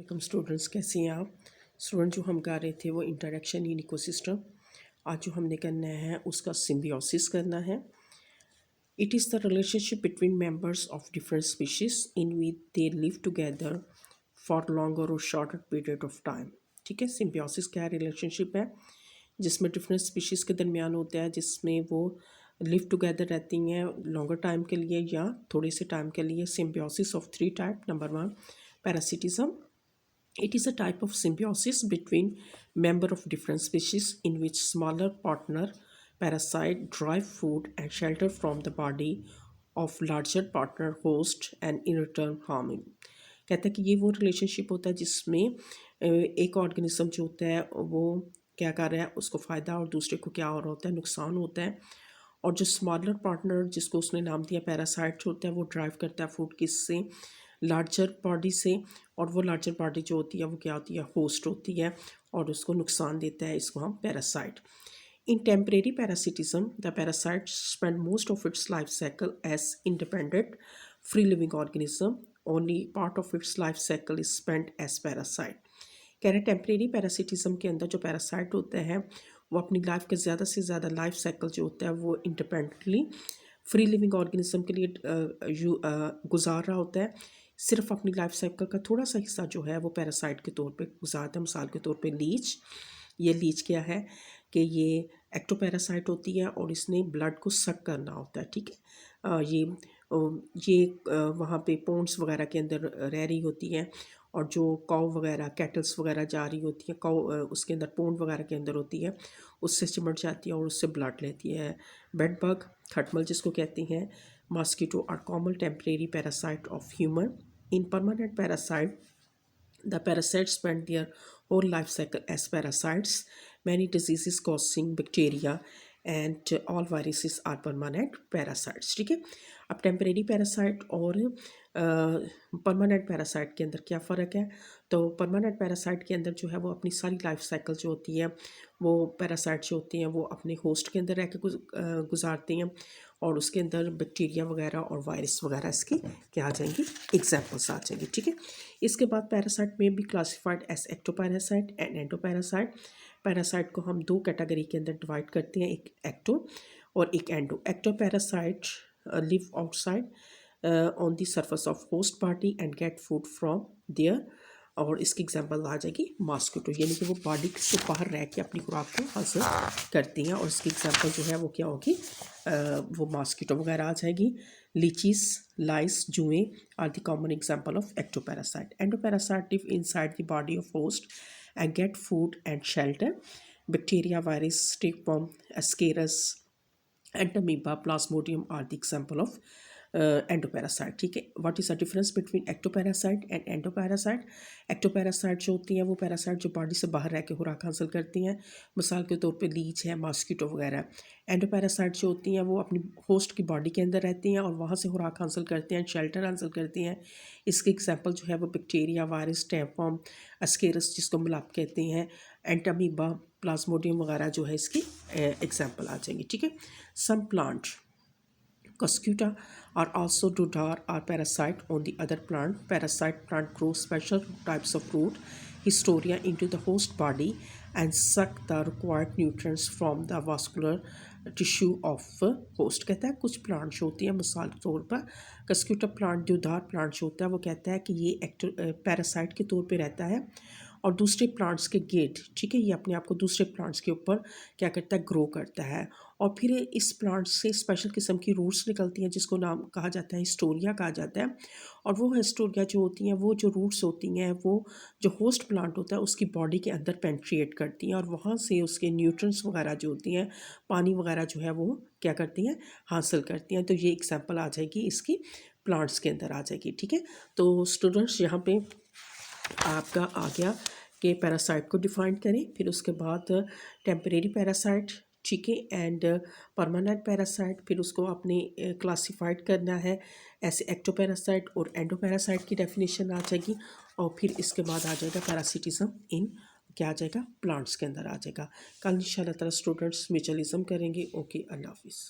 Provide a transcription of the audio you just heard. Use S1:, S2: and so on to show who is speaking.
S1: Welcome students, कैसे हैं आप स्टूडेंट। जो हम कर रहे थे वो इंटरेक्शन इन इकोसिस्टम। आज जो हमने करना है उसका सिम्बियोसिस करना है। It is the relationship between members of different species in which they live together for longer और शॉर्टर पीरियड ऑफ टाइम। ठीक है, सिम्बियोसिस क्या रिलेशनशिप है जिसमें डिफरेंट स्पीशीज़ के दरमियान होता है, जिसमें वो लिव टुगेदर रहती हैं लॉन्गर टाइम के लिए या थोड़े से टाइम के लिए। Symbiosis of three type. Number one, parasitism. It is a type of symbiosis between members of different species in which smaller partner parasite derive food and shelter from the body of larger partner host and in return harming. कहता है कि ये वो relationship होता है जिसमें एक organism जो होता है वो क्या कर रहा है, उसको फ़ायदा और दूसरे को क्या हो रहा होता है, नुकसान होता है। और जो स्मॉलर पार्टनर जिसको उसने नाम दिया पैरासाइट होता है, वो ड्राइव करता है फूड किससे, लार्जर बॉडी से। और वो लार्जर बॉडी जो होती है वो क्या होती है, होस्ट होती है और उसको नुकसान देता है। इसको हम parasite. In temporary parasitism the parasite spend most of its life cycle as independent free living organism. Only part of its life cycle is spend as parasite. कह रहे टेम्परेरी पैरासिटिज्म के अंदर जो पैरासाइट होते हैं वो अपनी लाइफ के ज़्यादा से ज़्यादा लाइफ साइकिल जो होता है वो इंडिपेंडेंटली फ्री लिविंग ऑर्गेनिज्म के लिए गुजार रहा होता है। सिर्फ अपनी लाइफ साइकिल का थोड़ा सा हिस्सा जो है वो पैरासाइट के तौर पे गुजारता है। मिसाल के तौर पे लीच। ये लीच क्या है कि ये एक्टोपैरासाइट होती है और इसने ब्लड को सक करना होता है। ठीक है, ये वहाँ पे पोन्ड्स वगैरह के अंदर रह रही होती है और जो काउ वगैरह कैटल्स वगैरह जा रही होती है, काउ उसके अंदर पोन्ड वगैरह के अंदर होती है, उससे चिमट जाती है और उससे ब्लड लेती है। बेड बग, खटमल जिसको कहती हैं, mosquito are common temporary parasite of human. In permanent parasite the parasites spend their whole life cycle as parasites. Many diseases causing bacteria and all viruses are permanent parasites. ठीक है, अब temporary parasite और permanent parasite के अंदर क्या फ़र्क है। तो परमानेंट पैरासाइट के अंदर जो है वो अपनी सारी लाइफ साइकिल जो होती है वो पैरासाइट जो होती हैं वो अपने होस्ट के अंदर रह के गुजारती हैं और उसके अंदर बैक्टीरिया वगैरह और वायरस वगैरह इसकी क्या आ जाएंगी, एग्जाम्पल्स आ जाएंगी। ठीक है, इसके बाद पैरासाइट में भी classified as ectoparasite and endoparasite. Parasite को हम दो कैटेगरी के अंदर डिवाइड करते हैं, एक एक्टो और एक endo. Ectoparasite live outside on the surface of host body and get food from there. और इसकी एग्जांपल आ जाएगी मॉस्किटो, यानी कि वो बॉडी से बाहर रह के अपनी खुराक को हासिल करती हैं और इसकी एग्जांपल जो है वो क्या होगी, वो मॉस्किटो वगैरह आ जाएगी। लीचीज, लाइस, जुएं are the common example of ectoparasite. Endoparasite live inside the body of host and get food and shelter. Bacteria, virus, stickworm, ascaris and amoeba, plasmodium are the example of endoparasite. ठीक है, what is the difference between ectoparasite and endoparasite. Ectoparasite जो होती हैं वो parasite जो body से बाहर रह के खुराक हासिल करती हैं, मिसाल के तौर पे लीच है, मॉस्किटो वगैरह। एंडोपैरासाइट जो होती हैं वो अपनी होस्ट की बॉडी के अंदर रहती हैं और वहाँ से खुराक हासिल करती हैं, शेल्टर हासिल करती हैं। इसकी एग्जाम्पल जो है वो बैक्टीरिया, वायरस, टैपवॉर्म, एस्केरस जिसको मलाप कहते हैं, एंटामीबा, प्लाज्मोडियम वगैरह जो है इसकी एग्जाम्पल आ जाएंगी। ठीक है, some plant Cuscuta are also dodar are parasite on the other plant. Parasite plant grow special types of root, Historia, into the host body and suck the required nutrients from the vascular tissue of host। कहता है कुछ plants होती हैं, मिसाल के तौर पर Cuscuta plant देवदार प्लांट्स होता है, वो कहता है कि ये पैरासाइट के तौर पे रहता है और दूसरे प्लांट्स के गेट, ठीक है, ये अपने आप को दूसरे प्लांट्स के ऊपर क्या करता है, ग्रो करता है। और फिर इस प्लांट से स्पेशल किस्म की रूट्स निकलती हैं जिसको नाम कहा जाता है हिस्टोरिया कहा जाता है। और वो हिस्टोरिया जो होती हैं, वो जो रूट्स होती हैं, वो जो होस्ट प्लांट होता है उसकी बॉडी के अंदर पेंट्रिएट करती हैं और वहाँ से उसके न्यूट्रिएंट्स वगैरह जो होती हैं, पानी वगैरह जो है वो क्या करती हैं, हासिल करती हैं। तो ये एग्जाम्पल आ जाएगी इसकी, प्लांट्स के अंदर आ जाएगी। ठीक है, तो स्टूडेंट्स यहाँ पे आपका आ गया कि पैरासाइट को डिफाइन करें, फिर उसके बाद टेम्परेरी पैरासाइट, ठीक है, एंड परमानेंट पैरासाइट, फिर उसको आपने क्लासिफाइड करना है ऐसे एक्टोपैरासाइट और एंडोपैरासाइट की डेफिनेशन आ जाएगी। और फिर इसके बाद आ जाएगा पैरासिटिज्म इन क्या आ जाएगा, प्लांट्स के अंदर आ जाएगा। कल इंशाल्लाह ताला स्टूडेंट्स म्यूचुअलिज्म करेंगे। ओके, अल्लाह हाफिज़।